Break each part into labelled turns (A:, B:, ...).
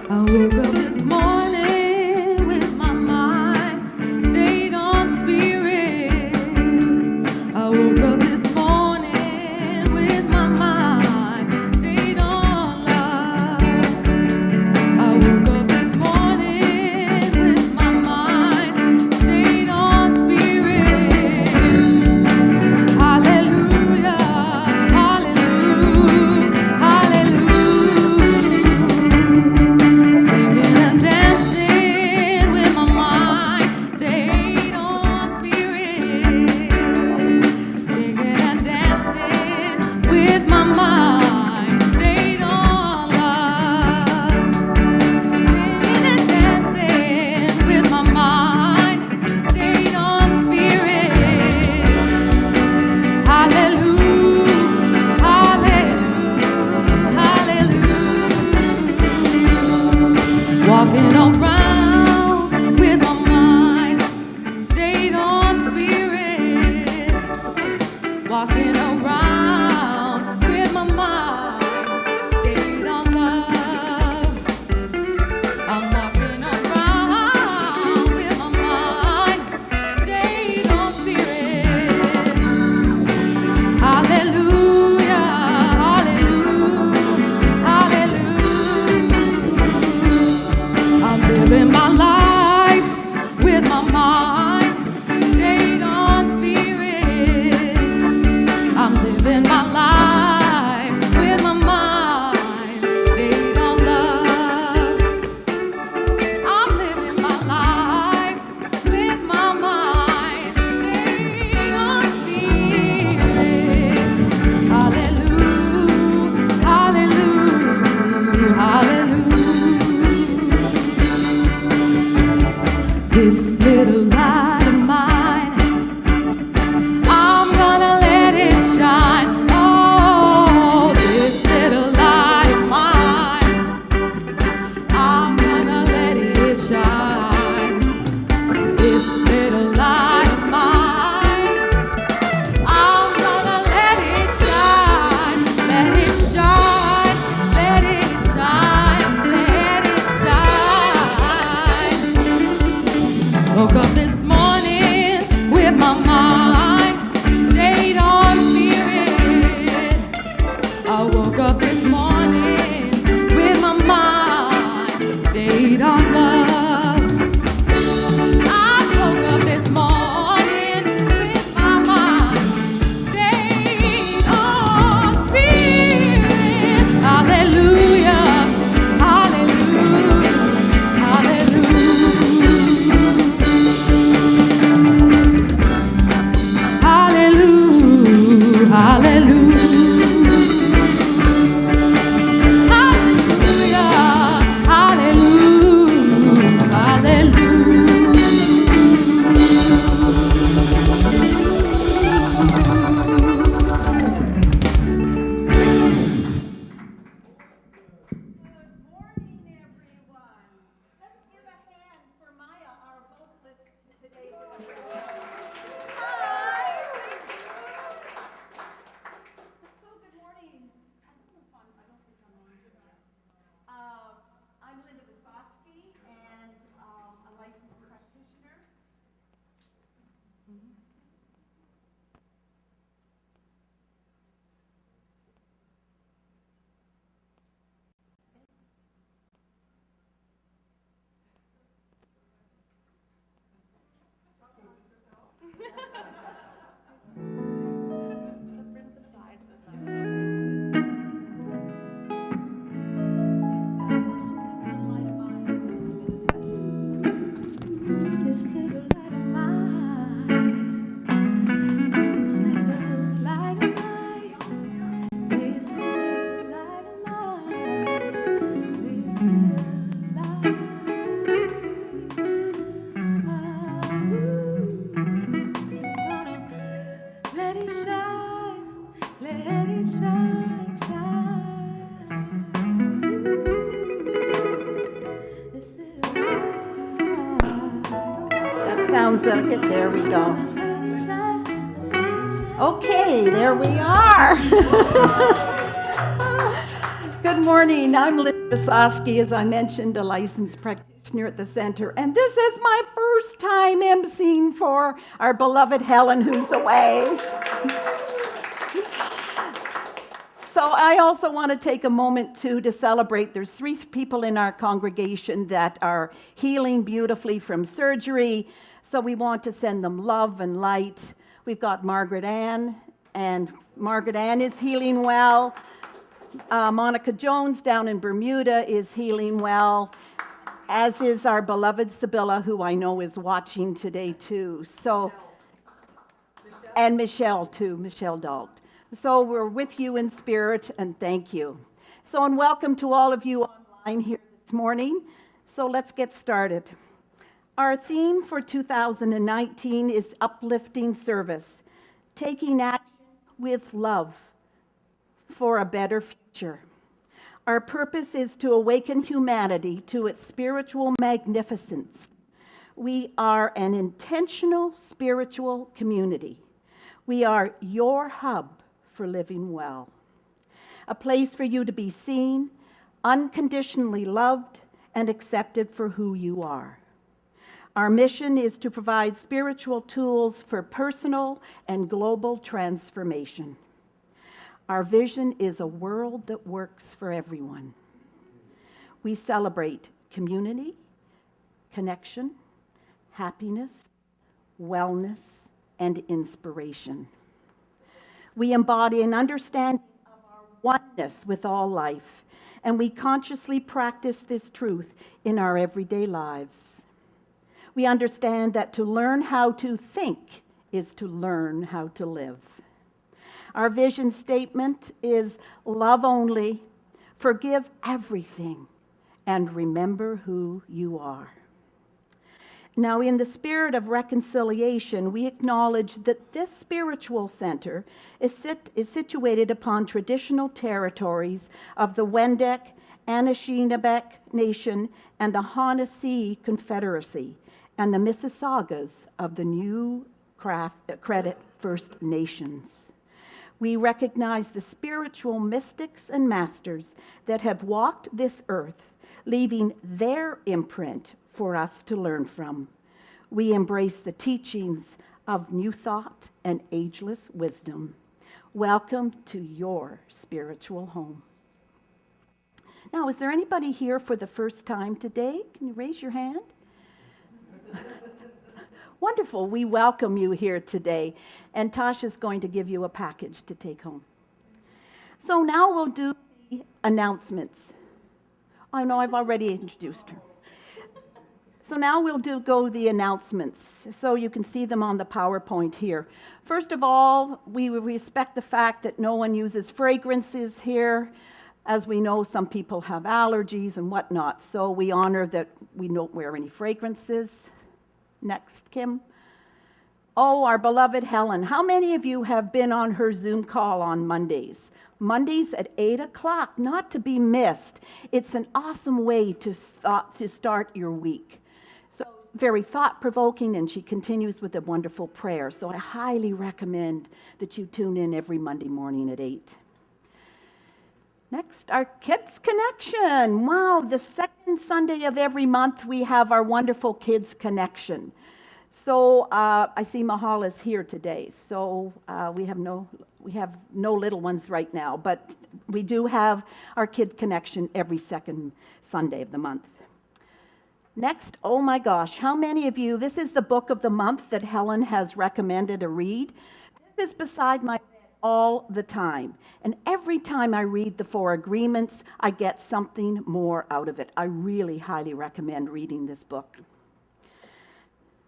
A: I woke up this morning with my mind stayed on spirit. I woke up this morning with my mind stayed on love. I woke up this morning with my mind stayed on spirit. Hallelujah, hallelujah, hallelujah. Singing and dancing with my mind stayed on spirit. Singing and dancing with my mind stayed on love. Singing and dancing with my mind stayed on spirit. Hallelujah, hallelujah, hallelujah. Walking around with my mind stayed on spirit. Walking around with my mind stayed on love. I'm walking around with my mind stayed on spirit. Hallelujah, hallelujah, hallelujah. I'm living my life with my mind stayed on spirit. I'm living my life with my mind stayed on love. I'm living my life with my mind stayed on spirit. Hallelujah, hallelujah, hallelujah. This little light of mine, I'm gonna let it shine. Oh, this little light of mine, I'm gonna let it shine. This little light of mine, I'm gonna let it shine. Let it shine, let it shine, let it shine. Woke up this morning with my mind stayed on spirit. I woke up this morning with my mind stayed on love. I woke up this morning with my mind stayed on spirit. Hallelujah, hallelujah, hallelujah, hallelujah, hallelujah. Hallelujah, hallelujah,
B: Morning, everyone. Let's give a hand for Maya, our vocalist today. Hi. So good morning. I don't know if I don't think I'm on yet. I'm Linda Wasowski, and a licensed practitioner.
A: The Prince of Tides is not a princess. This little light of mine, this little light of mine, this little light of mine, this little light. Gonna let it shine, let it shine, shine. This little light.
B: That sounds like it. There we go. Okay, there we are. Good morning. I'm Linda. Visosky, as I mentioned, a licensed practitioner at the center. And this is my first time emceeing for our beloved Helen, who's away. So I also want to take a moment to celebrate. There's 3 people in our congregation that are healing beautifully from surgery. So we want to send them love and light. We've got Margaret Ann, and Margaret Ann is healing well. Monica Jones down in Bermuda is healing well, as is our beloved Sibylla, who I know is watching today too. So, and Michelle too, Michelle Dalt. So we're with you in spirit, and thank you. So, and welcome to all of you online here this morning. So let's get started. Our theme for 2019 is uplifting service, taking action with love for a better future. Our purpose is to awaken humanity to its spiritual magnificence. We are an intentional spiritual community. We are your hub for living well, a place for you to be seen, unconditionally loved, and accepted for who you are. Our mission is to provide spiritual tools for personal and global transformation. Our vision is a world that works for everyone. We celebrate community, connection, happiness, wellness, and inspiration. We embody an understanding of our oneness with all life, and we consciously practice this truth in our everyday lives. We understand that to learn how to think is to learn how to live. Our vision statement is love only, forgive everything, and remember who you are. Now, in the spirit of reconciliation, we acknowledge that this spiritual center is situated upon traditional territories of the Wendat, Anishinaabeg Nation, and the Haudenosaunee Confederacy, and the Mississaugas of the New Credit First Nations. We recognize the spiritual mystics and masters that have walked this earth, leaving their imprint for us to learn from. We embrace the teachings of new thought and ageless wisdom. Welcome to your spiritual home. Now, is there anybody here for the first time today? Can you raise your hand? Wonderful. We welcome you here today. And Tasha's going to give you a package to take home. So now we'll do the announcements. I know I've already introduced her. So now we'll go the announcements. So you can see them on the PowerPoint here. First of all, we respect the fact that no one uses fragrances here. As we know, some people have allergies and whatnot. So we honor that we don't wear any fragrances. Next, Kim. Oh, our beloved Helen. How many of you have been on her Zoom call on Mondays? Mondays at 8 o'clock, not to be missed. It's an awesome way to start your week. So very thought-provoking, and she continues with a wonderful prayer. So I highly recommend that you tune in every Monday morning at 8. Next, our Kids Connection. Wow, the second Sunday of every month we have our wonderful Kids Connection. So I see Mahal is here today. So we have no little ones right now, but we do have our Kid Connection every second Sunday of the month. Next, oh my gosh, how many of you, this is the book of the month that Helen has recommended a read. This is beside my all the time. And every time I read the 4 Agreements, I get something more out of it. I really highly recommend reading this book.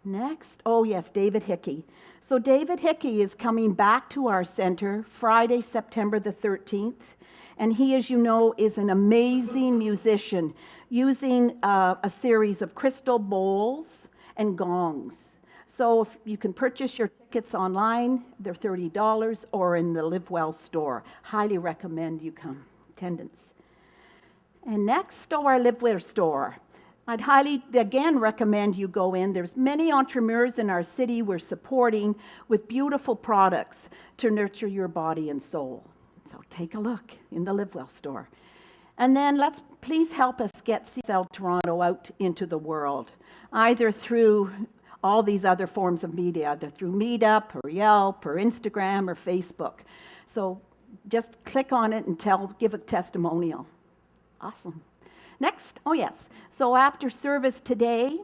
B: Next, oh yes, David Hickey. So David Hickey is coming back to our center Friday, September the 13th. And he, as you know, is an amazing musician using a series of crystal bowls and gongs. So if you can purchase your tickets online, they're $30, or in the Live Well store. Highly recommend you come. Attendance. And next, our Live Well store. I'd highly, again, recommend you go in. There's many entrepreneurs in our city we're supporting with beautiful products to nurture your body and soul. So take a look in the Live Well store. And then please help us get CSL Toronto out into the world, either through all these other forms of media, either through Meetup or Yelp or Instagram or Facebook. So just click on it and give a testimonial. Awesome. Next, oh yes. So after service today,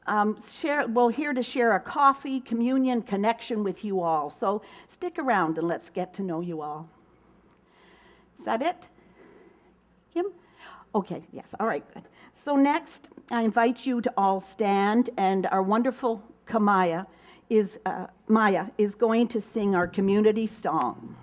B: we're here to share a coffee, communion, connection with you all. So stick around and let's get to know you all. Is that it? Kim? Okay, yes, all right, good. So next, I invite you to all stand, and our wonderful Maya is going to sing our community song.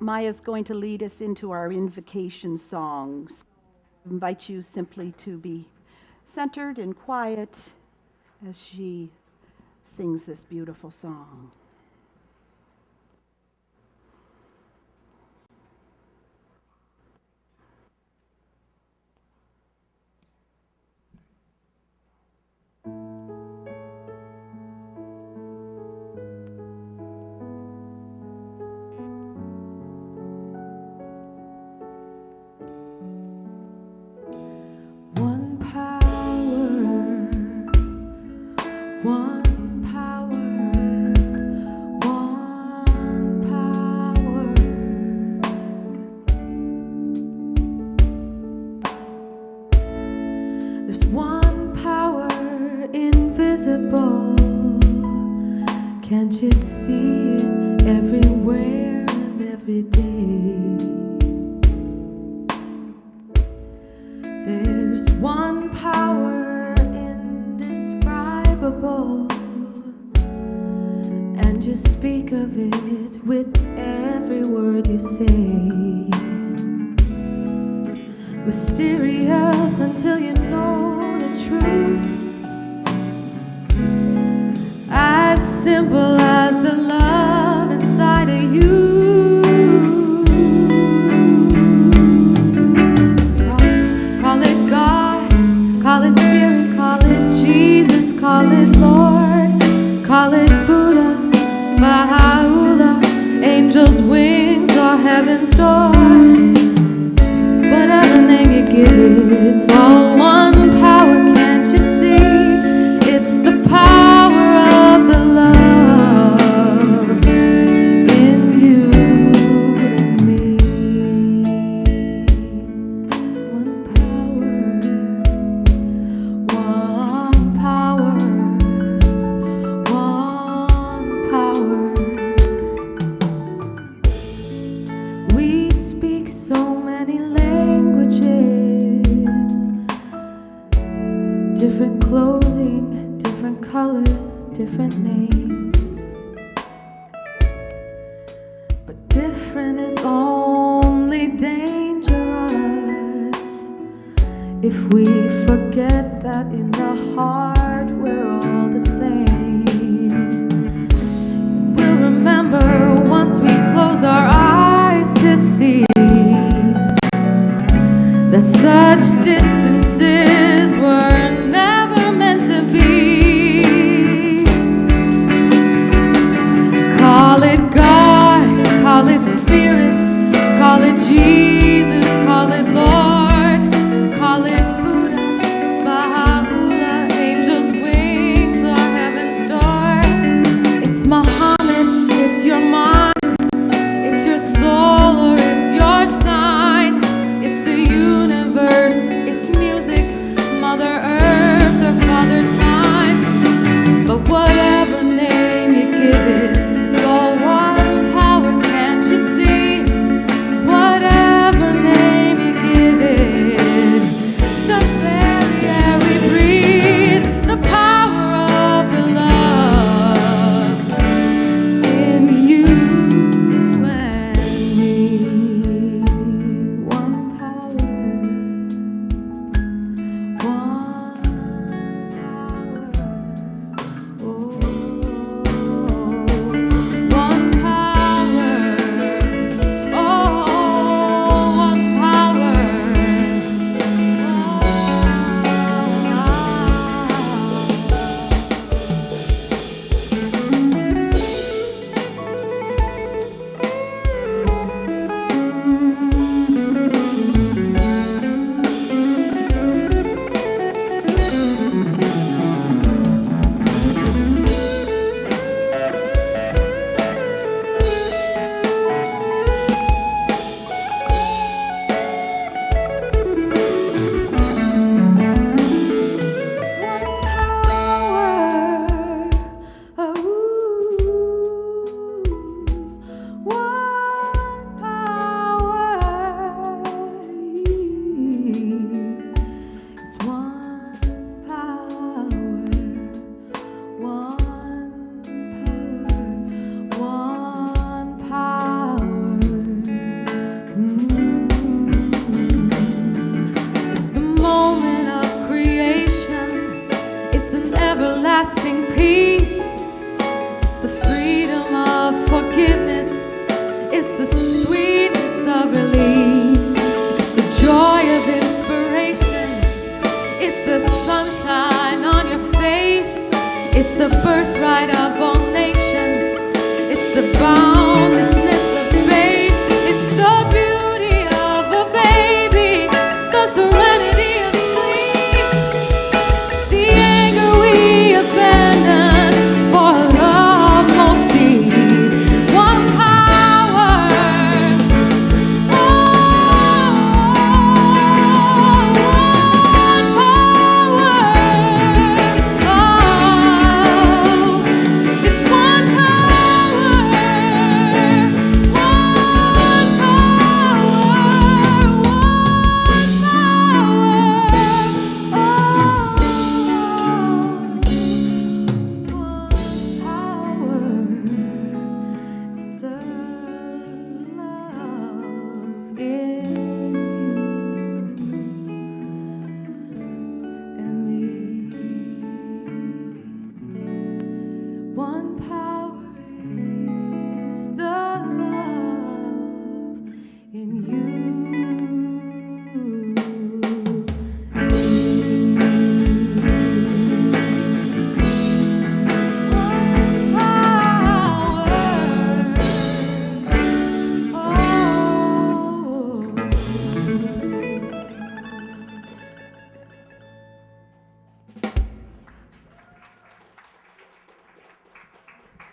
B: Maya's going to lead us into our invocation songs. I invite you simply to be centered and quiet as she sings this beautiful song.
A: Can't you see it everywhere and every day? There's one power indescribable, and you speak of it with every word you say. Mysterious until you know the truth, as simple as the love inside of you. Call it God, call it Lord, call it Buddha, Baha'u'llah, angels' wings or heaven's door. Whatever name you give it, it's all one power, can't you see? It's the power of the love in you and me. One power, one power. We speak so many languages, different clothing, different colors, different names. But different is only dangerous if we forget that in the heart we're all the same. We'll remember once we close our eyes to see that such distances were never meant to be. Call it God, call it Spirit, call it Jesus, call it Lord, call it Buddha, Baha'u'llah, angels' wings or heaven's door. It's Muhammad, it's your mind, it's your soul or it's your sign. It's the universe, it's music, Mother Earth or Father Time. But whatever name you give it, it's all one power, can't you see? Whatever name you give it, the very air we breathe, the power of the love in you and me. One power, one power. Oh, one power. Oh, one power. Everlasting peace, it's the freedom of forgiveness, it's the sweetness of release, it's the joy of inspiration, it's the sunshine on your face, it's the birthright of all nations, it's the boundlessness of space, it's the beauty of a baby, the serenity of sleep, it's the anger we abandon for love most deep. One power, oh, one power, oh, it's one power.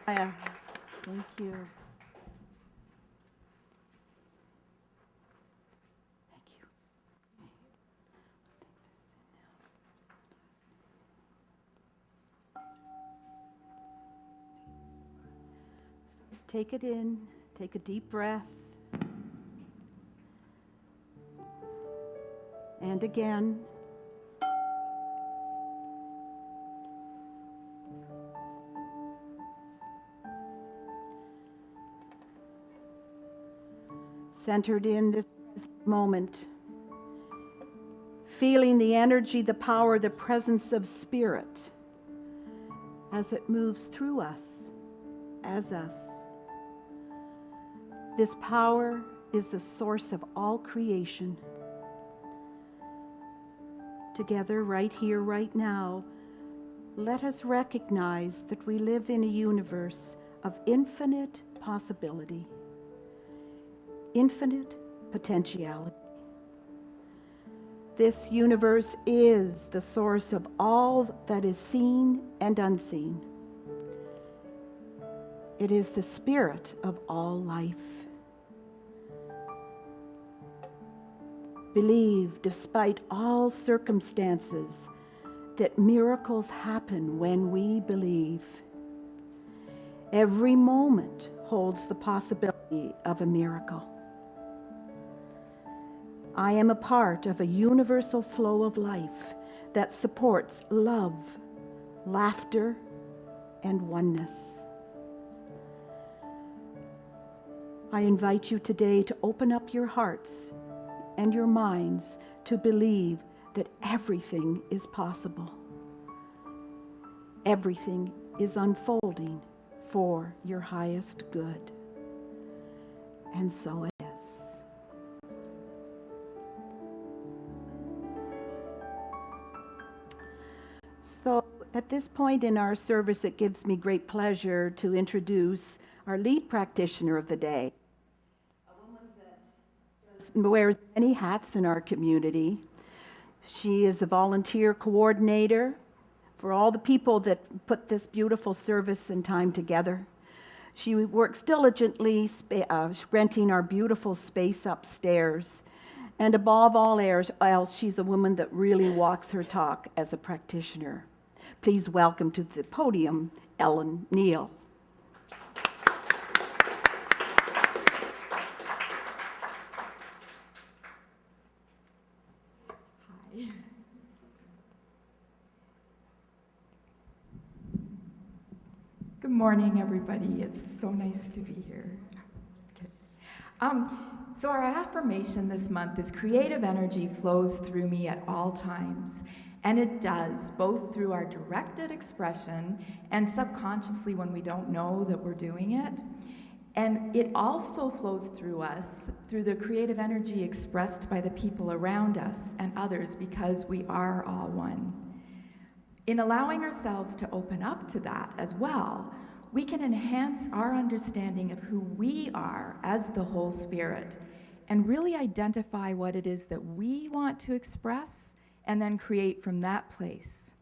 B: Thank you. Thank you. Take it in, take a deep breath. And again. Centered in this moment, feeling the energy, the power, the presence of Spirit as it moves through us, as us. This power is the source of all creation. Together, right here, right now, let us recognize that we live in a universe of infinite possibility, infinite potentiality. This universe is the source of all that is seen and unseen. It is the spirit of all life. Believe, despite all circumstances, that miracles happen when we believe. Every moment holds the possibility of a miracle. I am a part of a universal flow of life that supports love, laughter, and oneness. I invite you today to open up your hearts and your minds to believe that everything is possible. Everything is unfolding for your highest good. And so it is. So at this point in our service, it gives me great pleasure to introduce our lead practitioner of the day. Wears many hats in our community. She is a volunteer coordinator for all the people that put this beautiful service and time together. She works diligently renting our beautiful space upstairs. And above all else, she's a woman that really walks her talk as a practitioner. Please welcome to the podium, Ellen Neal.
C: Good morning, everybody. It's so nice to be here. So our affirmation this month is creative energy flows through me at all times. And it does, both through our directed expression and subconsciously when we don't know that we're doing it. And it also flows through us, through the creative energy expressed by the people around us and others, because we are all one. In allowing ourselves to open up to that as well, we can enhance our understanding of who we are as the whole spirit and really identify what it is that we want to express and then create from that place.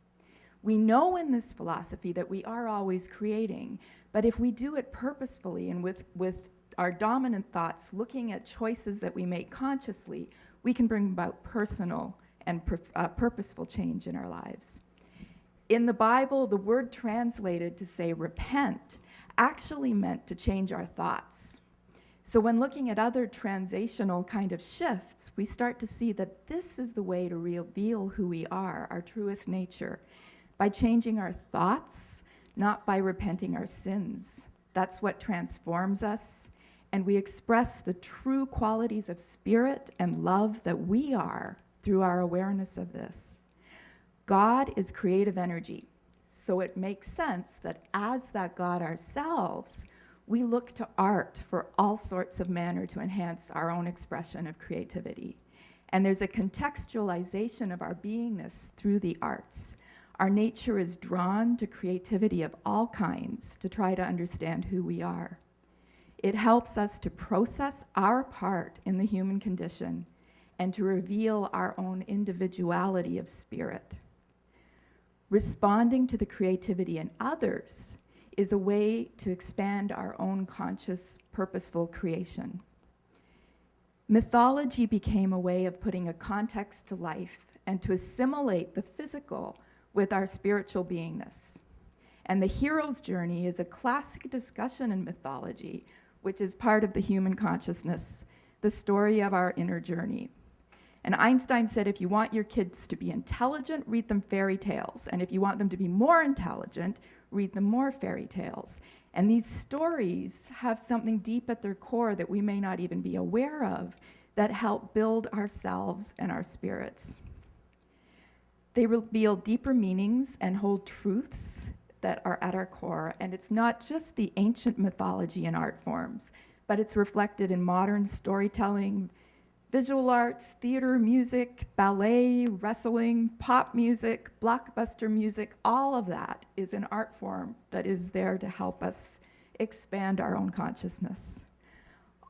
C: We know in this philosophy that we are always creating, but if we do it purposefully and with our dominant thoughts, looking at choices that we make consciously, we can bring about personal and purposeful change in our lives. In the Bible, the word translated to say repent actually meant to change our thoughts. So when looking at other transitional kind of shifts, we start to see that this is the way to reveal who we are, our truest nature, by changing our thoughts, not by repenting our sins. That's what transforms us, and we express the true qualities of spirit and love that we are through our awareness of this. God is creative energy, so it makes sense that as that God ourselves, we look to art for all sorts of manner to enhance our own expression of creativity. And there's a contextualization of our beingness through the arts. Our nature is drawn to creativity of all kinds to try to understand who we are. It helps us to process our part in the human condition and to reveal our own individuality of spirit. Responding to the creativity in others is a way to expand our own conscious, purposeful creation. Mythology became a way of putting a context to life and to assimilate the physical with our spiritual beingness. And the hero's journey is a classic discussion in mythology, which is part of the human consciousness, the story of our inner journey. And Einstein said, if you want your kids to be intelligent, read them fairy tales. And if you want them to be more intelligent, read them more fairy tales. And these stories have something deep at their core that we may not even be aware of that help build ourselves and our spirits. They reveal deeper meanings and hold truths that are at our core. And it's not just the ancient mythology and art forms, but it's reflected in modern storytelling, visual arts, theater, music, ballet, wrestling, pop music, blockbuster music. All of that is an art form that is there to help us expand our own consciousness.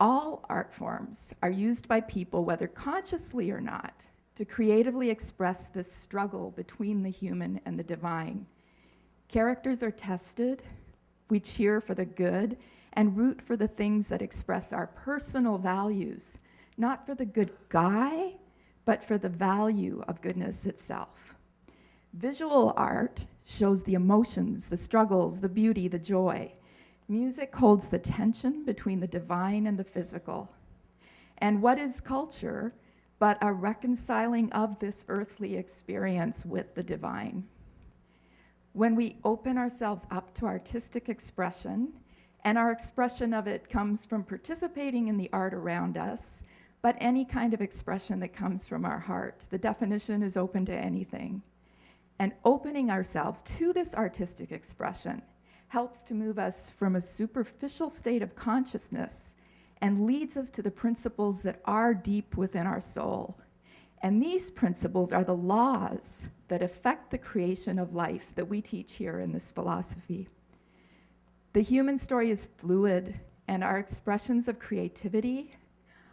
C: All art forms are used by people, whether consciously or not, to creatively express this struggle between the human and the divine. Characters are tested, we cheer for the good, and root for the things that express our personal values, not for the good guy, but for the value of goodness itself. Visual art shows the emotions, the struggles, the beauty, the joy. Music holds the tension between the divine and the physical. And what is culture but a reconciling of this earthly experience with the divine? When we open ourselves up to artistic expression, and our expression of it comes from participating in the art around us, but any kind of expression that comes from our heart, the definition is open to anything. And opening ourselves to this artistic expression helps to move us from a superficial state of consciousness and leads us to the principles that are deep within our soul. And these principles are the laws that affect the creation of life that we teach here in this philosophy. The human story is fluid, and our expressions of creativity,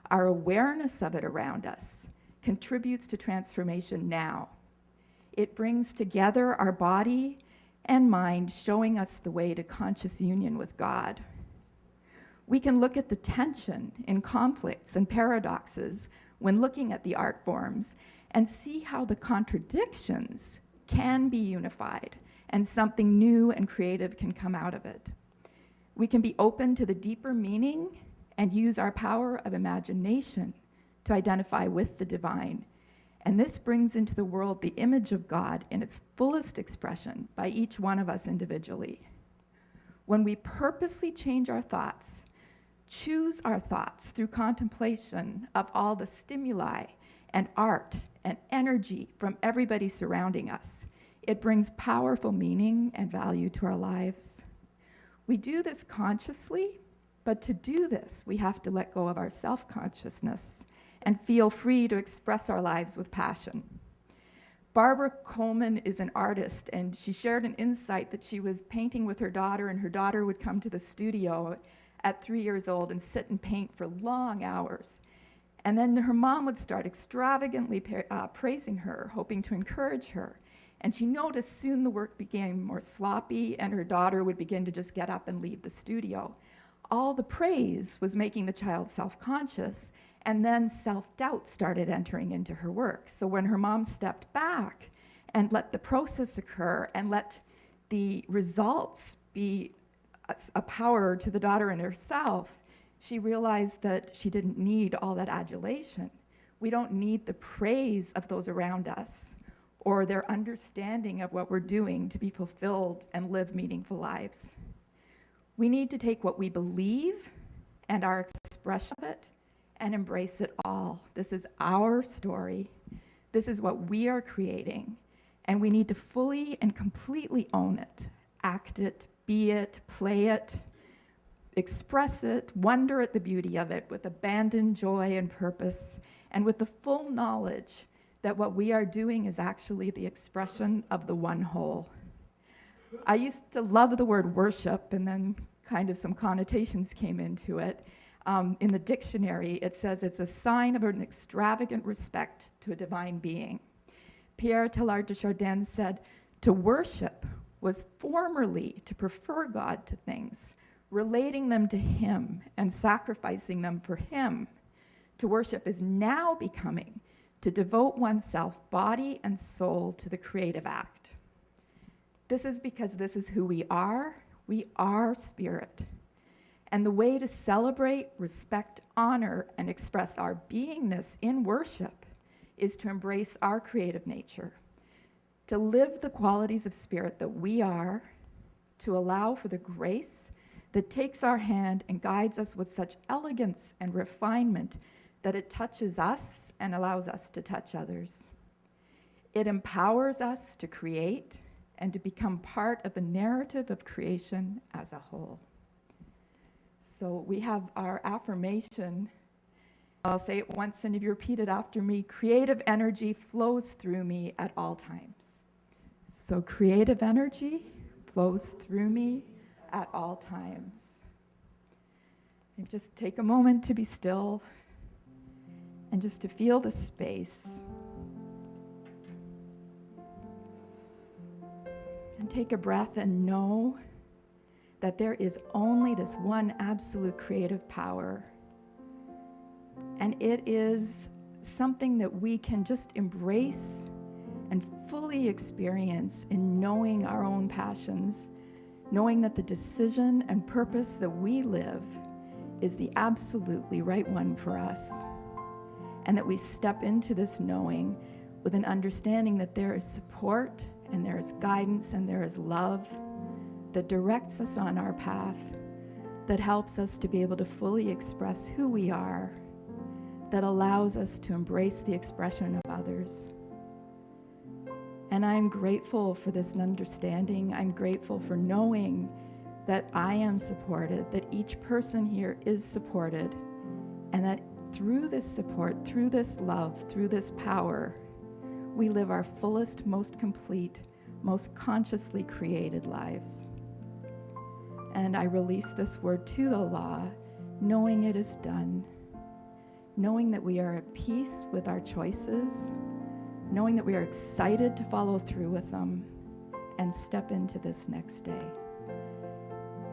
C: our awareness of it around us, contributes to transformation now. It brings together our body and mind, showing us the way to conscious union with God. We can look at the tension in conflicts and paradoxes when looking at the art forms and see how the contradictions can be unified and something new and creative can come out of it. We can be open to the deeper meaning and use our power of imagination to identify with the divine. And this brings into the world the image of God in its fullest expression by each one of us individually. When we purposely change our thoughts, choose our thoughts through contemplation of all the stimuli and art and energy from everybody surrounding us, it brings powerful meaning and value to our lives. We do this consciously, but to do this, we have to let go of our self-consciousness and feel free to express our lives with passion. Barbara Coleman is an artist, and she shared an insight that she was painting with her daughter, and her daughter would come to the studio at 3 years old and sit and paint for long hours. And then her mom would start extravagantly praising her, hoping to encourage her. And she noticed soon the work became more sloppy, and her daughter would begin to just get up and leave the studio. All the praise was making the child self-conscious, and then self-doubt started entering into her work. So when her mom stepped back and let the process occur and let the results be a power to the daughter and herself, she realized that she didn't need all that adulation. We don't need the praise of those around us or their understanding of what we're doing to be fulfilled and live meaningful lives. We need to take what we believe and our expression of it and embrace it all. This is our story. This is what we are creating. And we need to fully and completely own it, act it, be it, play it, express it, wonder at the beauty of it with abandon, joy, and purpose, and with the full knowledge that what we are doing is actually the expression of the one whole. I used to love the word worship, and then kind of some connotations came into it. In the dictionary, it says it's a sign of an extravagant respect to a divine being. Pierre Teilhard de Chardin said, "To worship was formerly to prefer God to things, relating them to Him and sacrificing them for Him. To worship is now becoming to devote oneself, body and soul, to the creative act. This is because this is who we are. We are spirit. And the way to celebrate, respect, honor, and express our beingness in worship is to embrace our creative nature, to live the qualities of spirit that we are, to allow for the grace that takes our hand and guides us with such elegance and refinement that it touches us and allows us to touch others. It empowers us to create and to become part of the narrative of creation as a whole. So we have our affirmation. I'll say it once and if you repeat it after me. Creative energy flows through me at all times. So creative energy flows through me at all times. And just take a moment to be still and just to feel the space. And take a breath and know that there is only this one absolute creative power. And it is something that we can just embrace and fully experience in knowing our own passions, knowing that the decision and purpose that we live is the absolutely right one for us. And that we step into this knowing with an understanding that there is support and there is guidance and there is love that directs us on our path, that helps us to be able to fully express who we are, that allows us to embrace the expression of others. And I'm grateful for this understanding. I'm grateful for knowing that I am supported, that each person here is supported, and that through this support, through this love, through this power, we live our fullest, most complete, most consciously created lives. And I release this word to the law, knowing it is done, knowing that we are at peace with our choices, knowing that we are excited to follow through with them and step into this next day.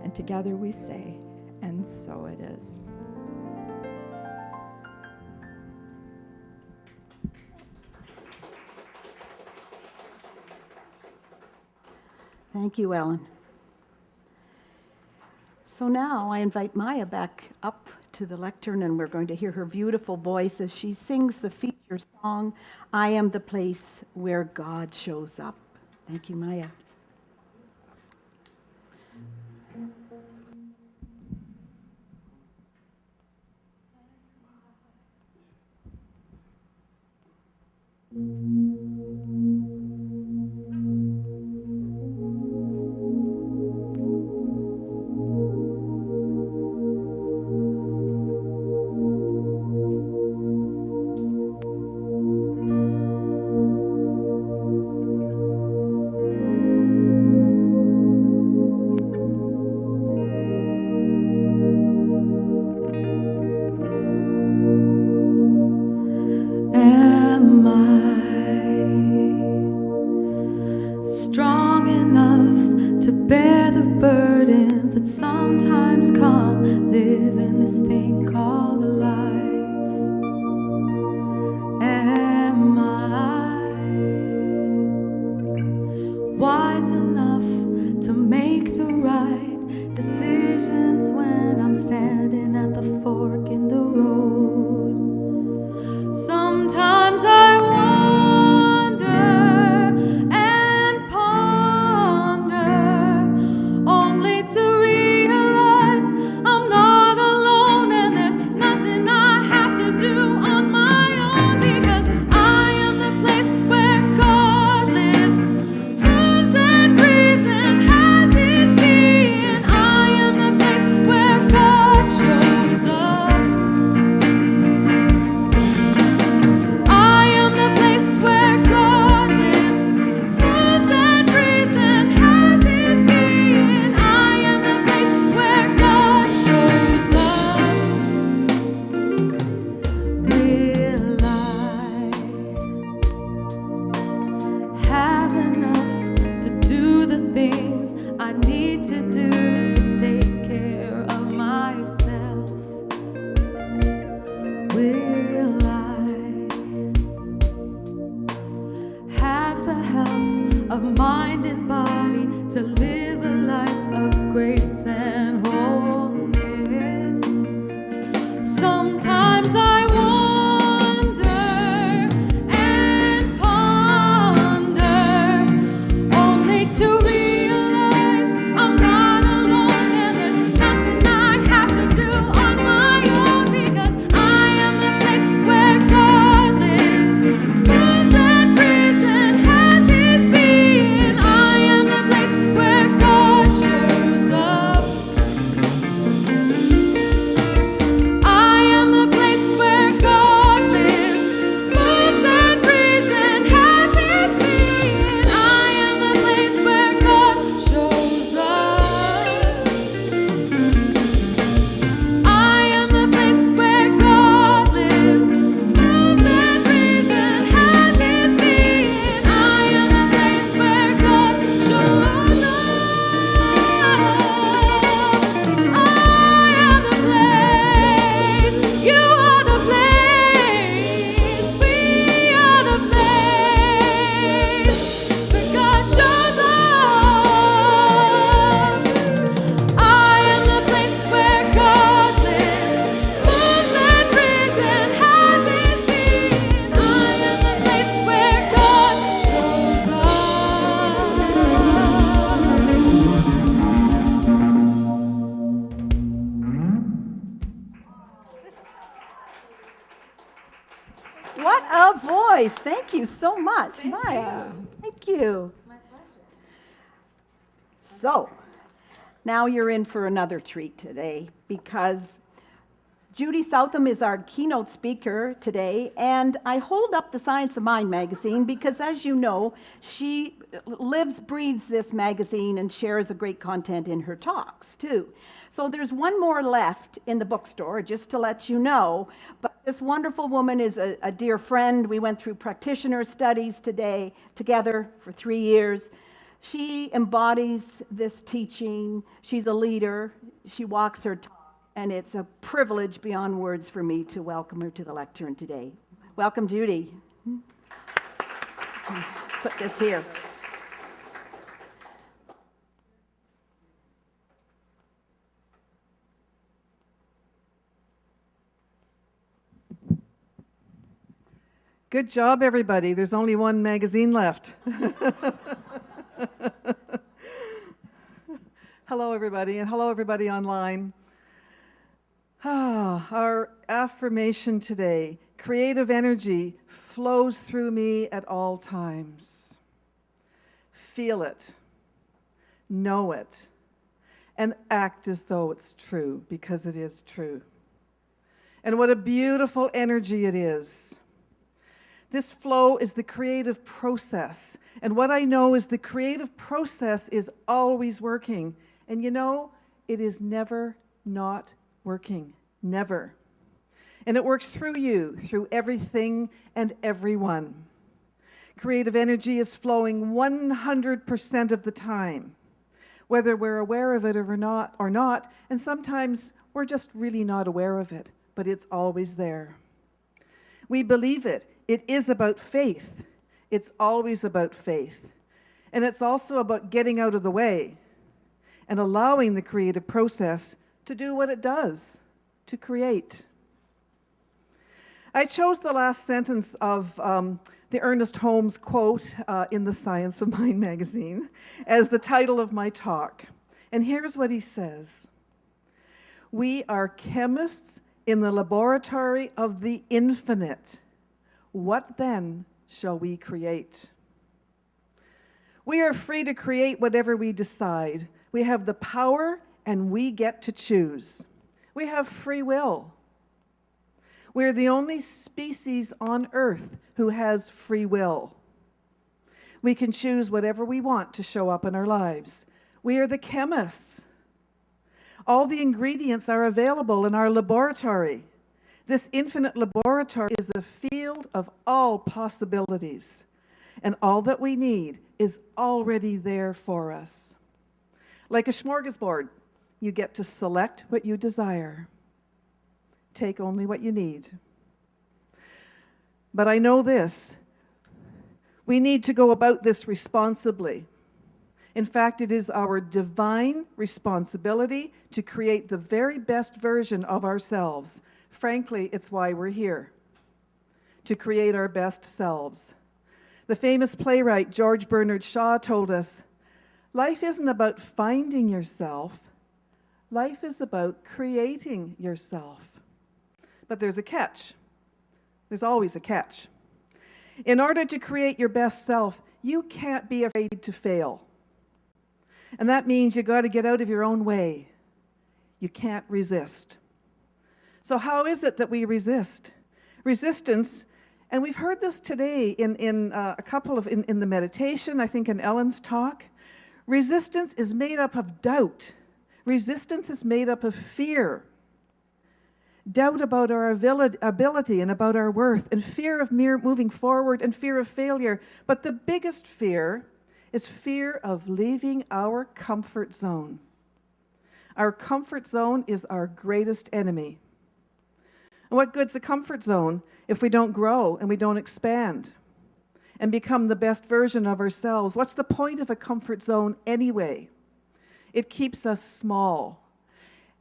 C: And together we say, and so it is.
B: Thank you, Ellen. So now I invite Maya back up to the lectern, and we're going to hear her beautiful voice as she sings the feature song, I Am the Place Where God Shows Up. Thank you, Maya.
A: Am I strong enough to bear the burdens that sometimes come? Live in this thing called life. Am I wise enough to make the right decisions when I'm standing at the fork in the road? Sometimes I wonder and ponder, only to realize I'm not alone and there's nothing I
B: choice. Thank you so much, Maya. Thank you.
A: My pleasure.
B: So, now you're in for another treat today because Judy Southam is our keynote speaker today, and I hold up the Science of Mind magazine because, as you know, she lives, breathes this magazine and shares a great content in her talks, too. So there's one more left in the bookstore, just to let you know, but this wonderful woman is a dear friend. We went through practitioner studies today together for 3 years. She embodies this teaching. She's a leader. She walks her talk. And it's a privilege beyond words for me to welcome her to the lectern today. Welcome, Judy. Put this here.
D: Good job, everybody. There's only one magazine left. Hello, everybody, and hello, everybody online. Our affirmation today, creative energy flows through me at all times. Feel it, know it, and act as though it's true, because it is true. And what a beautiful energy it is. This flow is the creative process. And what I know is the creative process is always working. And you know, it is never not working. Never. And it works through you, through everything and everyone. Creative energy is flowing 100% of the time, whether we're aware of it or not, and sometimes we're just really not aware of it, but it's always there. We believe it. It is about faith. It's always about faith. And it's also about getting out of the way and allowing the creative process to do what it does, to create. I chose the last sentence of the Ernest Holmes quote in the Science of Mind magazine as the title of my talk. And here's what he says. We are chemists in the laboratory of the infinite. What then shall we create? We are free to create whatever we decide. We have the power and we get to choose. We have free will. We're the only species on Earth who has free will. We can choose whatever we want to show up in our lives. We are the chemists. All the ingredients are available in our laboratory. This infinite laboratory is a field of all possibilities, and all that we need is already there for us. Like a smorgasbord, you get to select what you desire. Take only what you need. But I know this. We need to go about this responsibly. In fact, it is our divine responsibility to create the very best version of ourselves. Frankly, it's why we're here, to create our best selves. The famous playwright George Bernard Shaw told us, life isn't about finding yourself. Life is about creating yourself. But there's a catch. There's always a catch. In order to create your best self, you can't be afraid to fail. And that means you got to get out of your own way. You can't resist. So how is it that we resist? Resistance, and we've heard this today in a couple of, in the meditation, I think in Ellen's talk. Resistance is made up of doubt. Resistance is made up of fear. Doubt about our ability and about our worth, and fear of moving forward, and fear of failure. But the biggest fear is fear of leaving our comfort zone. Our comfort zone is our greatest enemy. And what good's a comfort zone if we don't grow and we don't expand and become the best version of ourselves? What's the point of a comfort zone anyway? It keeps us small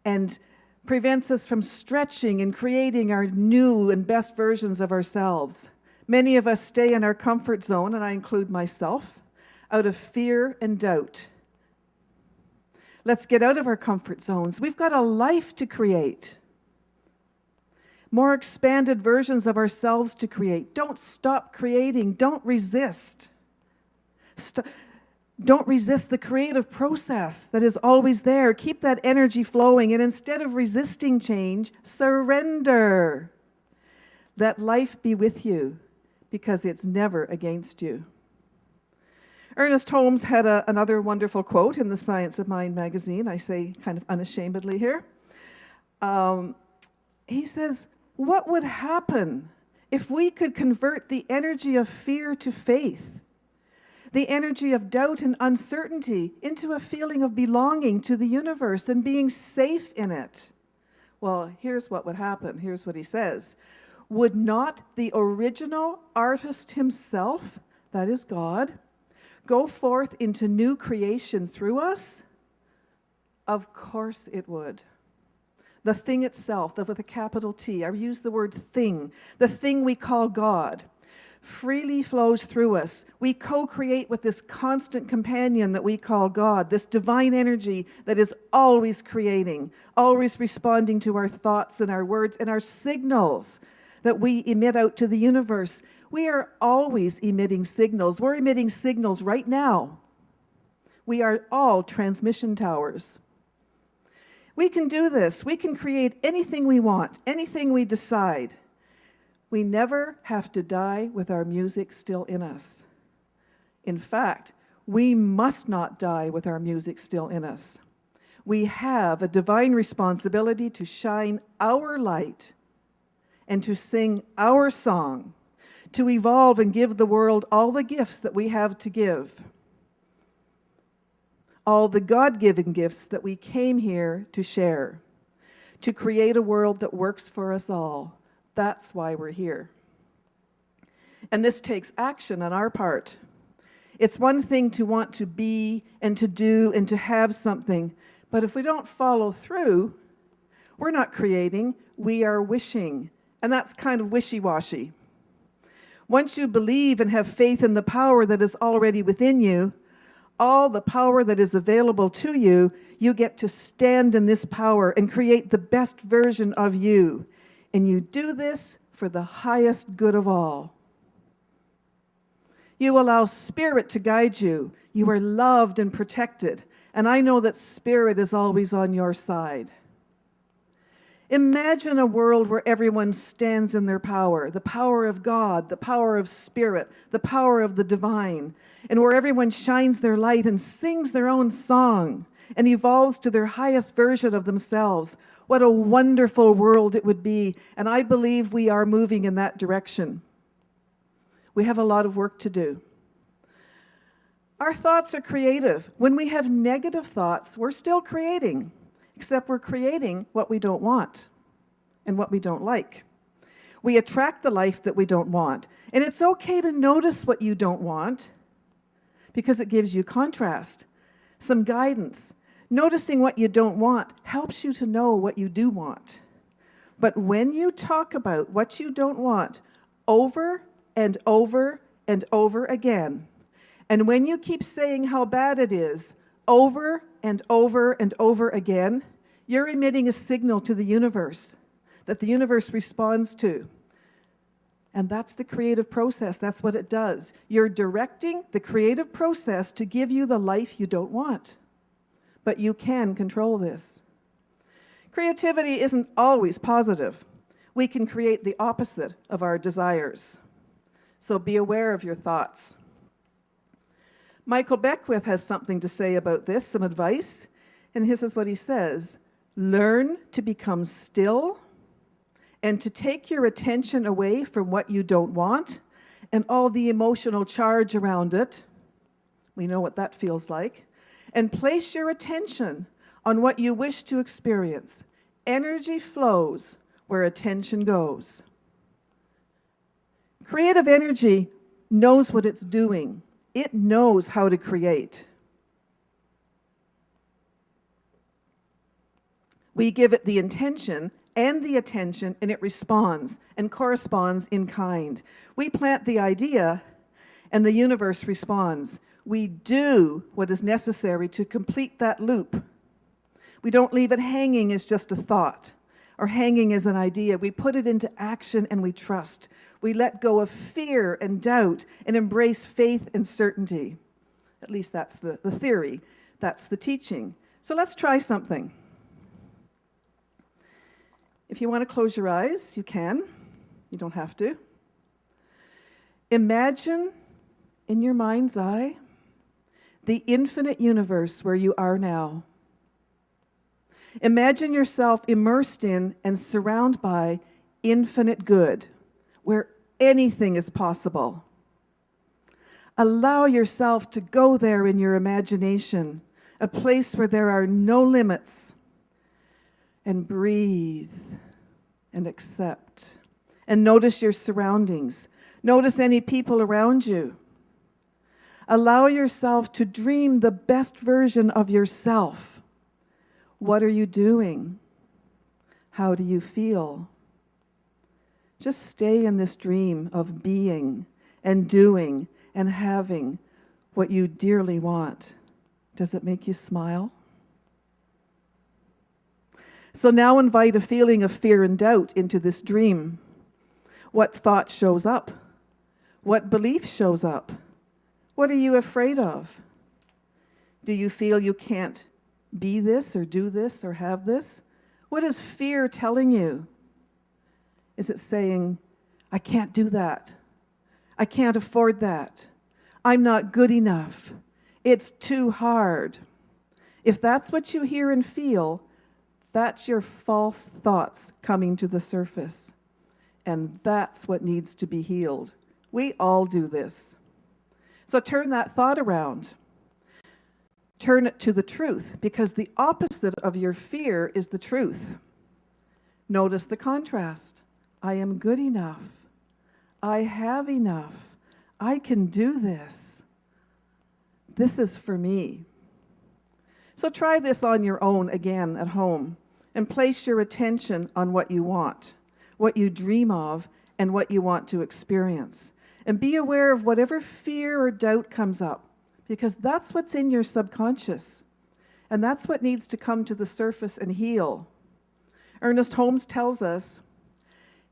D: and prevents us from stretching and creating our new and best versions of ourselves. Many of us stay in our comfort zone, and I include myself, out of fear and doubt. Let's get out of our comfort zones. We've got a life to create. more expanded versions of ourselves to create. Don't stop creating. Don't resist. Don't resist the creative process that is always there. Keep that energy flowing, and instead of resisting change, surrender. Let life be with you, because it's never against you. Ernest Holmes had another wonderful quote in the Science of Mind magazine. I say kind of unashamedly here. He says, "What would happen if we could convert the energy of fear to faith, the energy of doubt and uncertainty into a feeling of belonging to the universe and being safe in it?" Well, here's what would happen. Here's what he says. Would not the original artist himself, that is God, go forth into new creation through us? Of course it would. The thing itself, with a capital T, I use the word thing, the thing we call God, freely flows through us. We co-create with this constant companion that we call God, this divine energy that is always creating, always responding to our thoughts and our words and our signals that we emit out to the universe. We are always emitting signals. We're emitting signals right now. We are all transmission towers. We can do this. We can create anything we want, anything we decide. We never have to die with our music still in us. In fact, we must not die with our music still in us. We have a divine responsibility to shine our light and to sing our song, to evolve and give the world all the gifts that we have to give, all the God-given gifts that we came here to share, to create a world that works for us all. That's why we're here. And this takes action on our part. It's one thing to want to be and to do and to have something, but if we don't follow through, we're not creating, we are wishing. And that's kind of wishy-washy. Once you believe and have faith in the power that is already within you, all the power that is available to you, you get to stand in this power and create the best version of you. And you do this for the highest good of all. You allow Spirit to guide you. You are loved and protected. And I know that Spirit is always on your side. Imagine a world where everyone stands in their power, the power of God, the power of Spirit, the power of the divine, and where everyone shines their light and sings their own song and evolves to their highest version of themselves. What a wonderful world it would be, and I believe we are moving in that direction. We have a lot of work to do. Our thoughts are creative. When we have negative thoughts, we're still creating. Except we're creating what we don't want and what we don't like. We attract the life that we don't want. And it's okay to notice what you don't want because it gives you contrast, some guidance. Noticing what you don't want helps you to know what you do want. But when you talk about what you don't want over and over and over again, and when you keep saying how bad it is over and over and over again, you're emitting a signal to the universe that the universe responds to. And that's the creative process. That's what it does. You're directing the creative process to give you the life you don't want. But you can control this. Creativity isn't always positive. We can create the opposite of our desires. So be aware of your thoughts. Michael Beckwith has something to say about this, some advice, and this is what he says. Learn to become still and to take your attention away from what you don't want and all the emotional charge around it. We know what that feels like. And place your attention on what you wish to experience. Energy flows where attention goes. Creative energy knows what it's doing. It knows how to create. We give it the intention and the attention, and it responds and corresponds in kind. We plant the idea, and the universe responds. We do what is necessary to complete that loop. We don't leave it hanging as just a thought. or hanging as an idea. We put it into action and we trust. We let go of fear and doubt and embrace faith and certainty. At least that's the theory. That's the teaching. So let's try something. If you want to close your eyes, you can. You don't have to. Imagine in your mind's eye the infinite universe where you are now. Imagine yourself immersed in and surrounded by infinite good, where anything is possible. Allow yourself to go there in your imagination, a place where there are no limits, and breathe and accept. And notice your surroundings. Notice any people around you. Allow yourself to dream the best version of yourself. What are you doing? How do you feel? Just stay in this dream of being and doing and having what you dearly want. Does it make you smile? So now invite a feeling of fear and doubt into this dream. What thought shows up? What belief shows up? What are you afraid of? Do you feel you can't be this or do this or have this? What is fear telling you? Is it saying, I can't do that. I can't afford that. I'm not good enough. It's too hard. If that's what you hear and feel, that's your false thoughts coming to the surface. And that's what needs to be healed. We all do this. So turn that thought around. Turn it to the truth, because the opposite of your fear is the truth. Notice the contrast. I am good enough. I have enough. I can do this. This is for me. So try this on your own again at home and place your attention on what you want, what you dream of, and what you want to experience. And be aware of whatever fear or doubt comes up, because that's what's in your subconscious. And that's what needs to come to the surface and heal. Ernest Holmes tells us,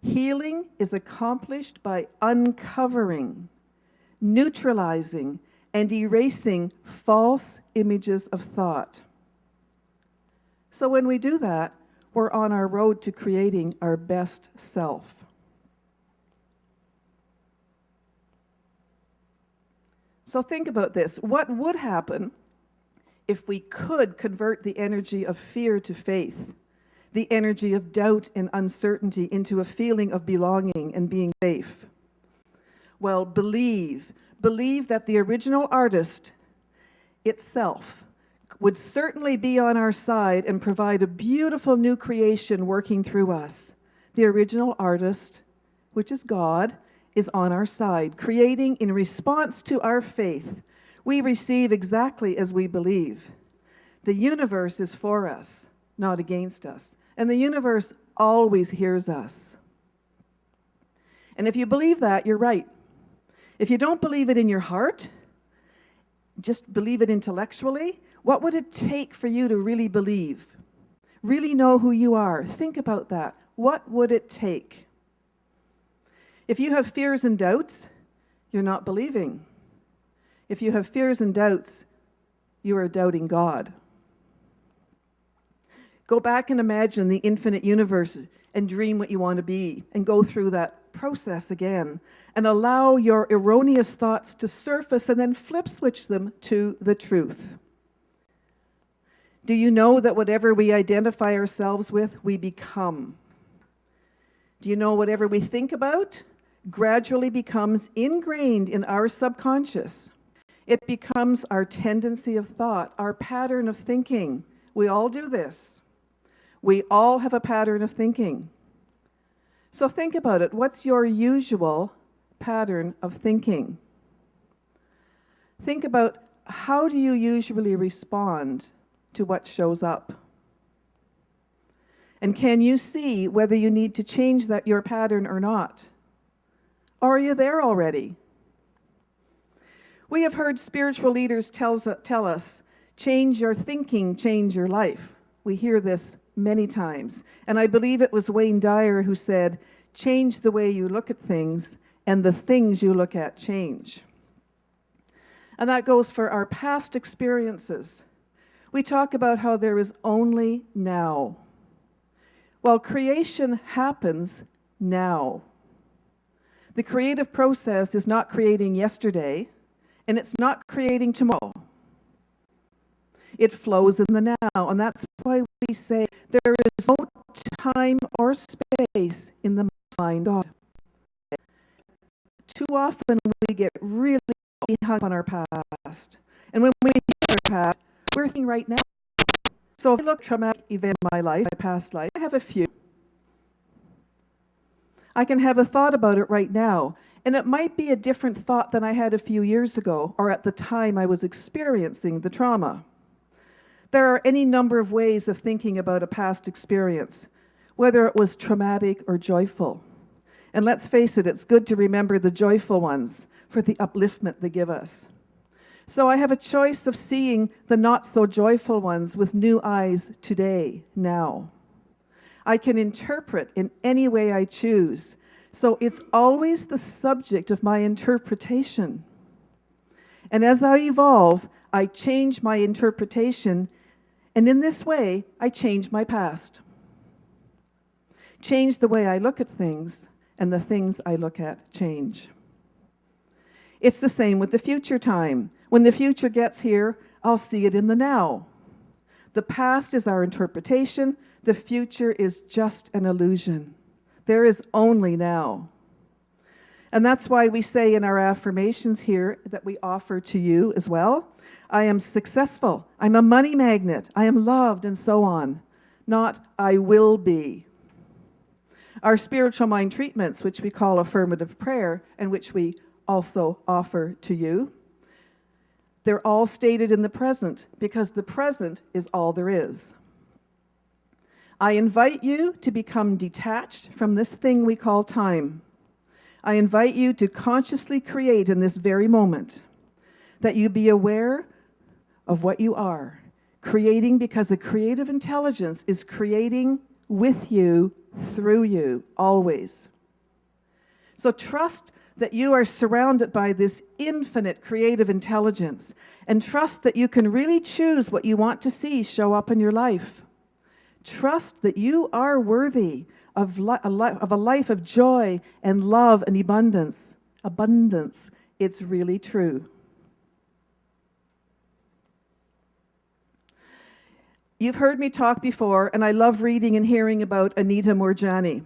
D: healing is accomplished by uncovering, neutralizing, and erasing false images of thought. So when we do that, we're on our road to creating our best self. So think about this. What would happen if we could convert the energy of fear to faith, the energy of doubt and uncertainty into a feeling of belonging and being safe? Well, believe that the original artist itself would certainly be on our side and provide a beautiful new creation working through us. The original artist, which is God, is on our side, creating in response to our faith. We receive exactly as we believe. The universe is for us, not against us. And the universe always hears us. And if you believe that, you're right. If you don't believe it in your heart, just believe it intellectually, what would it take for you to really believe? Really know who you are? Think about that. What would it take? If you have fears and doubts, you're not believing. If you have fears and doubts, you are doubting God. Go back and imagine the infinite universe and dream what you want to be and go through that process again and allow your erroneous thoughts to surface and then flip switch them to the truth. Do you know that whatever we identify ourselves with, we become? Do you know whatever we think about gradually becomes ingrained in our subconscious? It becomes our tendency of thought, our pattern of thinking. We all do this. We all have a pattern of thinking. So think about it. What's your usual pattern of thinking? Think about, how do you usually respond to what shows up? And can you see whether you need to change your pattern or not? Or are you there already? We have heard spiritual leaders tell us, change your thinking, change your life. We hear this many times. And I believe it was Wayne Dyer who said, change the way you look at things, and the things you look at change. And that goes for our past experiences. We talk about how there is only now. Well, creation happens now. The creative process is not creating yesterday, and it's not creating tomorrow. It flows in the now, and that's why we say there is no time or space in the mind of God. Too often we get really hung on our past. And when we think our past, we're thinking right now. So if I look at a traumatic event in my life, my past life, I have a few. I can have a thought about it right now, and it might be a different thought than I had a few years ago or at the time I was experiencing the trauma. There are any number of ways of thinking about a past experience, whether it was traumatic or joyful. And let's face it, it's good to remember the joyful ones for the upliftment they give us. So I have a choice of seeing the not so joyful ones with new eyes today, now. I can interpret in any way I choose. So it's always the subject of my interpretation. And as I evolve, I change my interpretation, and in this way, I change my past. Change the way I look at things, and the things I look at change. It's the same with the future time. When the future gets here, I'll see it in the now. The past is our interpretation. The future is just an illusion. There is only now. And that's why we say in our affirmations here that we offer to you as well, I am successful, I'm a money magnet, I am loved, and so on. Not I will be. Our spiritual mind treatments, which we call affirmative prayer, and which we also offer to you, they're all stated in the present because the present is all there is. I invite you to become detached from this thing we call time. I invite you to consciously create in this very moment, that you be aware of what you are, creating because a creative intelligence is creating with you, through you, always. So trust that you are surrounded by this infinite creative intelligence, and trust that you can really choose what you want to see show up in your life. Trust that you are worthy of a life of joy and love and abundance. Abundance. It's really true. You've heard me talk before, and I love reading and hearing about Anita Moorjani.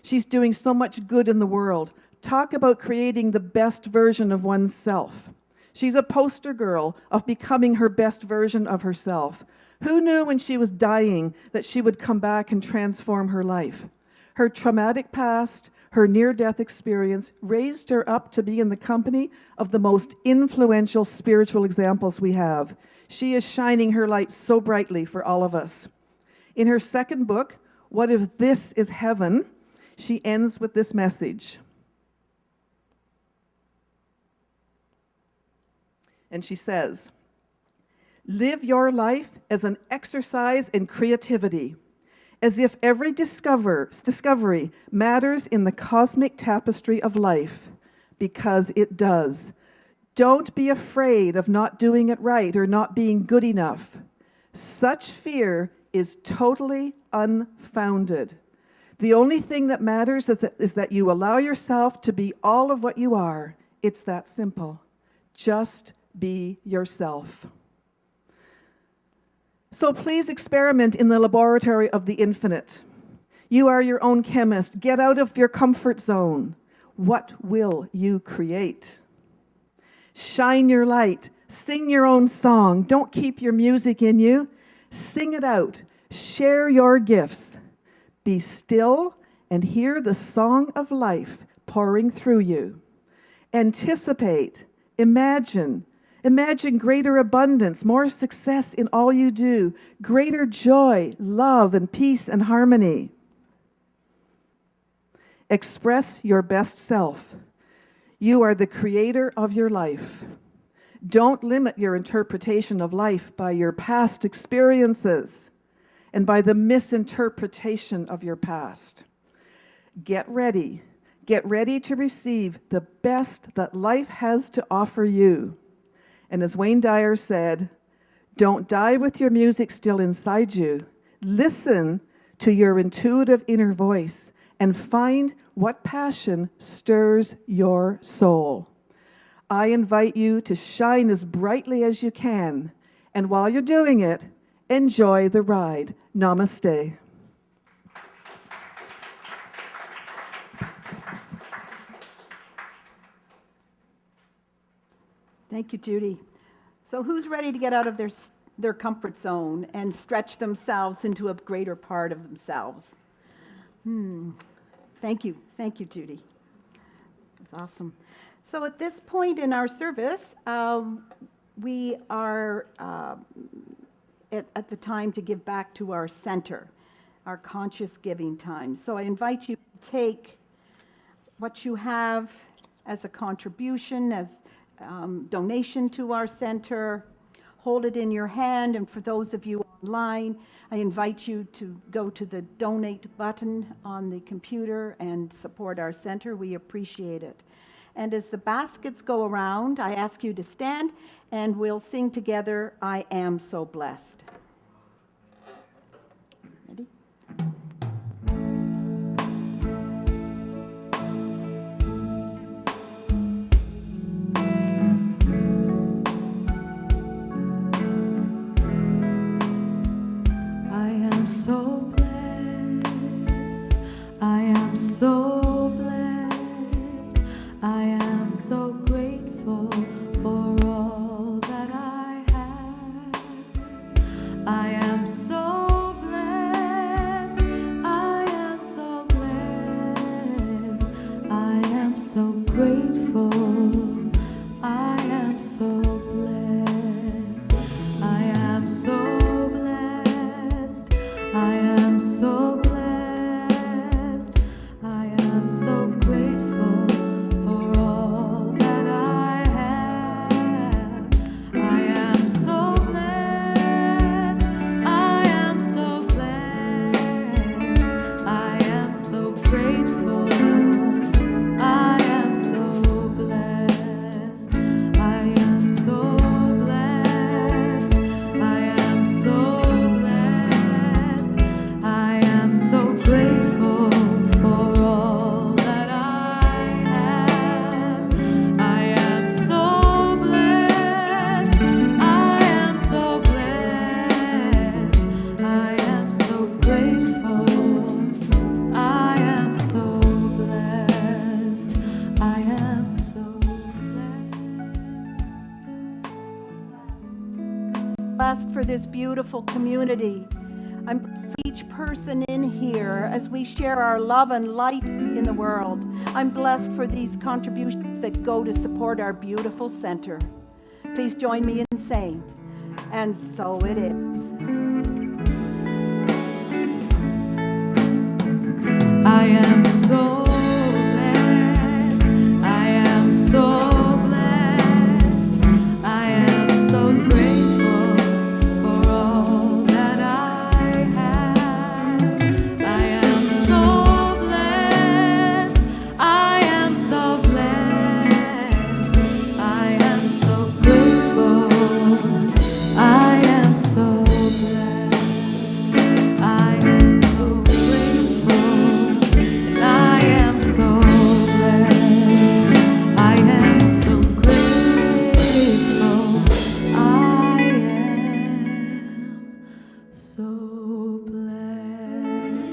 D: She's doing so much good in the world. Talk about creating the best version of oneself. She's a poster girl of becoming her best version of herself. Who knew when she was dying that she would come back and transform her life? Her traumatic past, her near-death experience raised her up to be in the company of the most influential spiritual examples we have. She is shining her light so brightly for all of us. In her second book, What If This Is Heaven?, she ends with this message. And she says, live your life as an exercise in creativity, as if every discovery matters in the cosmic tapestry of life, because it does. Don't be afraid of not doing it right or not being good enough. Such fear is totally unfounded. The only thing that matters is that you allow yourself to be all of what you are. It's that simple. Just be yourself. So please experiment in the laboratory of the infinite. You are your own chemist. Get out of your comfort zone. What will you create? Shine your light. Sing your own song. Don't keep your music in you. Sing it out. Share your gifts. Be still and hear the song of life pouring through you. Anticipate. Imagine. Imagine greater abundance, more success in all you do, greater joy, love, and peace and harmony. Express your best self. You are the creator of your life. Don't limit your interpretation of life by your past experiences. and by the misinterpretation of your past. Get ready. Get ready to receive the best that life has to offer you. And as Wayne Dyer said, don't die with your music still inside you. Listen to your intuitive inner voice and find what passion stirs your soul. I invite you to shine as brightly as you can. And while you're doing it, enjoy the ride. Namaste.
B: Thank you, Judy. So who's ready to get out of their comfort zone and stretch themselves into a greater part of themselves? Thank you, Judy. That's awesome. So at this point in our service, we are at the time to give back to our center, our conscious giving time. So I invite you to take what you have as a contribution, as donation to our center, hold it in your hand, and for those of you online, I invite you to go to the donate button on the computer and support our center. We appreciate it. And as the baskets go around, I ask you to stand and we'll sing together, I Am So Blessed. Ready?
A: I am so blessed. I am so blessed. I am so grateful for all that I have. I am so blessed. I am so blessed. I am so grateful. I am so blessed. I am so blessed. I am so blessed. I am so grateful for all that I have. I am so blessed. I am so blessed. I am so grateful. I am so blessed. I am so blessed. I am so blessed. I am so grateful for all that I have. I am so blessed. I am so blessed. I am so grateful. I am so blessed. I am so
B: Blessed for this beautiful community. I'm for each person in here as we share our love and light in the world. I'm blessed for these contributions that go to support our beautiful center. Please join me in saying, and so it is.
A: I am so blessed. I am so blessed. I am so grateful for all that I have. I am so blessed. I am so blessed. I am so grateful. I am so blessed. I am so grateful. And I am so blessed. I am so grateful. I am so blessed.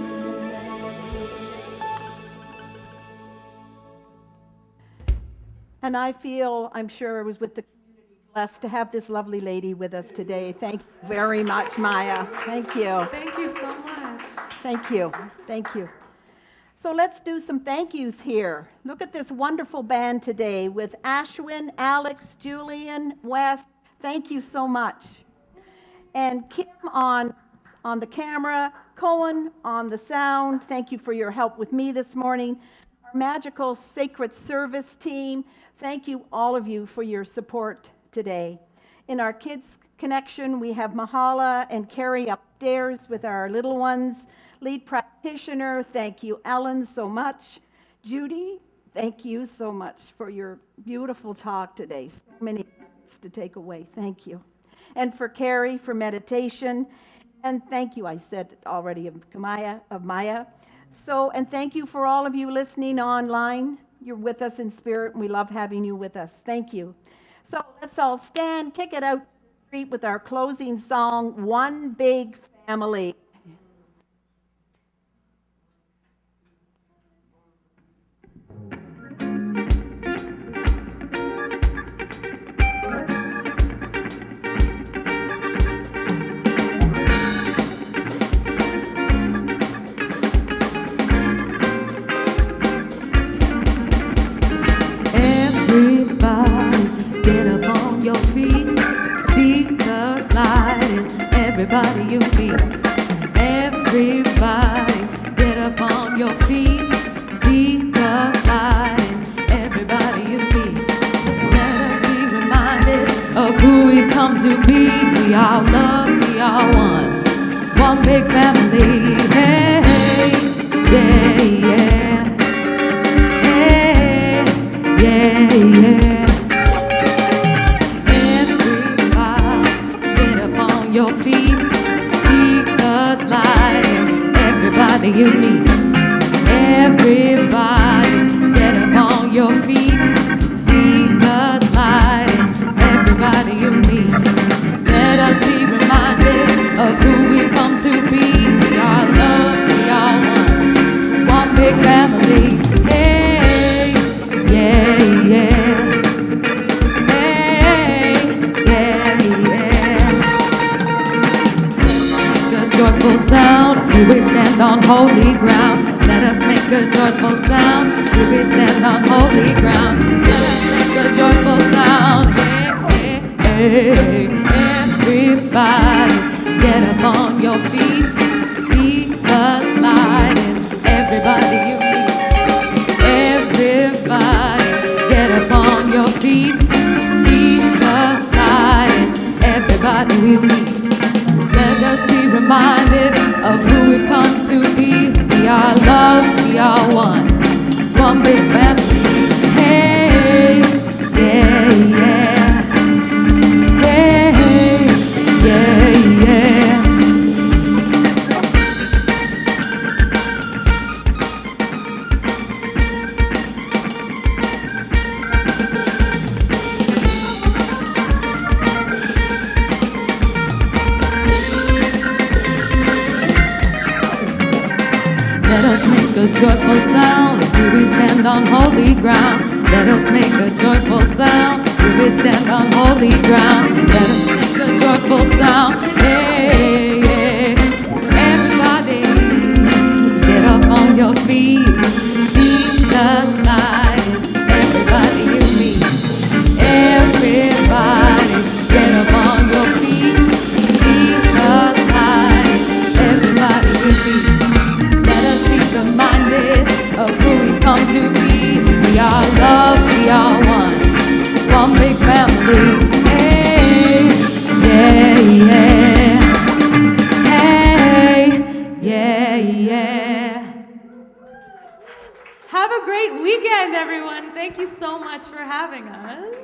B: And I feel, I'm sure I was with the community, blessed to have this lovely lady with us today. Thank you very much, Maya. Thank you.
C: Thank you so much.
B: Thank you. Thank you. So let's do some thank yous here. Look at this wonderful band today with Ashwin, Alex, Julian, Wes. Thank you so much. And Kim on the camera, Cohen on the sound. Thank you for your help with me this morning. Our magical sacred service team. Thank you, all of you, for your support today. In our kids connection, we have Mahala and Carrie upstairs with our little ones. Lead practitioner, thank you, Ellen, so much. Judy, thank you so much for your beautiful talk today. So many things to take away. Thank you. And for Carrie for meditation. And thank you, I said already, of Maya. So, and thank you for all of you listening online. You're with us in spirit, and we love having you with us. Thank you. So let's all stand, kick it out to the street with our closing song, One Big Family.
A: Everybody you meet, everybody get up on your feet, see the light in everybody you meet. Let us be reminded of who we've come to be. We are love, we are one big family. Hey, yeah, yeah, hey, yeah, yeah. Everybody get up on your feet. Everybody you meet, everybody get up on your feet, see the light in everybody you meet. Let us be reminded of who we've come to be. We are love, we are one big family. Hey, yeah, yeah. Hey, yeah, yeah. The joyful sound. We stand on holy ground. Let us make a joyful sound. We stand on holy ground. Let us make a joyful sound. Hey, hey, hey. Everybody, get up on your feet. Be the light in everybody you meet. Everybody, get up on your feet. See the light in everybody we meet. Let us be reminded of who we've come to be. We are love, we are one big family. Hey, yeah, yeah. Hey, yeah, yeah. A joyful sound, do we stand on holy ground? Let us make a joyful sound, do we stand on holy ground? Let us make a joyful sound, hey, hey. Everybody, get up on your feet, see the light, everybody you meet. Everybody, get up on your feet, see the light, everybody you meet. Reminded of who we've come to be. We are love, we are one big family. Hey, yeah, yeah. Hey, yeah, yeah. Have a great weekend, everyone. Thank you so much for having us.